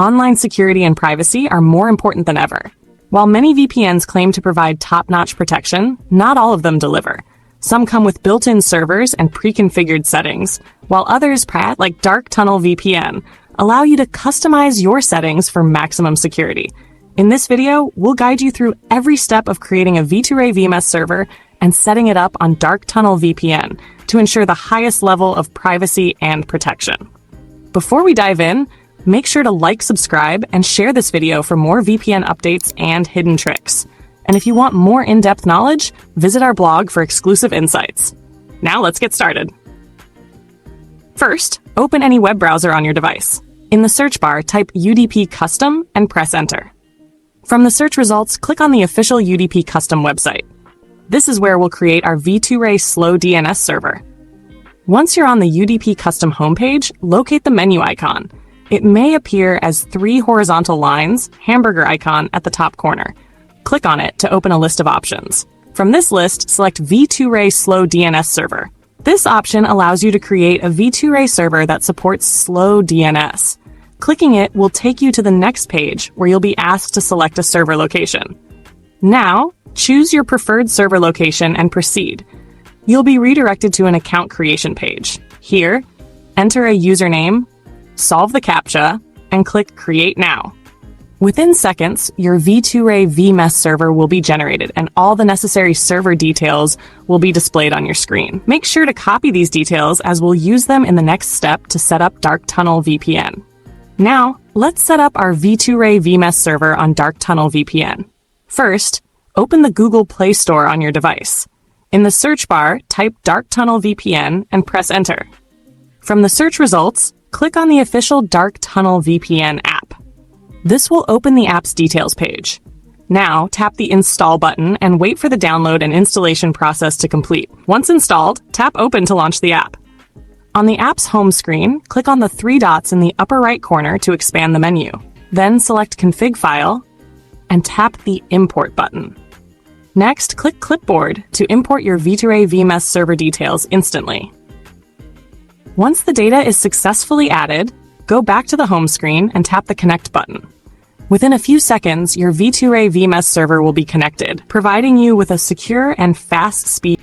Online security and privacy are more important than ever. While many VPNs claim to provide top-notch protection, not all of them deliver. Some come with built-in servers and pre-configured settings, while others, like Dark Tunnel VPN, allow you to customize your settings for maximum security. In this video, we'll guide you through every step of creating a V2Ray VMess server and setting it up on Dark Tunnel VPN to ensure the highest level of privacy and protection. Before we dive in, make sure to like, subscribe, and share this video for more VPN updates and hidden tricks. And if you want more in-depth knowledge, visit our blog for exclusive insights. Now let's get started. First, open any web browser on your device. In the search bar, type UDP Custom and press Enter. From the search results, click on the official UDP Custom website. This is where we'll create our V2Ray Slow DNS server. Once you're on the UDP Custom homepage, locate the menu icon. It may appear as 3 horizontal lines, hamburger icon at the top corner. Click on it to open a list of options. From this list, select V2Ray Slow DNS server. This option allows you to create a V2Ray server that supports slow DNS. Clicking it will take you to the next page where you'll be asked to select a server location. Now, choose your preferred server location and proceed. You'll be redirected to an account creation page. Here, enter a username, solve the CAPTCHA, and click Create Now. Within seconds, your V2Ray VMess server will be generated and all the necessary server details will be displayed on your screen. Make sure to copy these details as we'll use them in the next step to set up Dark Tunnel VPN. Now, let's set up our V2Ray VMess server on Dark Tunnel VPN. First, open the Google Play Store on your device. In the search bar, type Dark Tunnel VPN and press Enter. From the search results, click on the official Dark Tunnel VPN app. This will open the app's details page. Now, tap the Install button and wait for the download and installation process to complete. Once installed, tap Open to launch the app. On the app's home screen, click on the 3 dots in the upper right corner to expand the menu. Then select Config File and tap the Import button. Next, click Clipboard to import your V2Ray VMess server details instantly. Once the data is successfully added, go back to the home screen and tap the Connect button. Within a few seconds, your V2Ray VMess server will be connected, providing you with a secure and fast speed.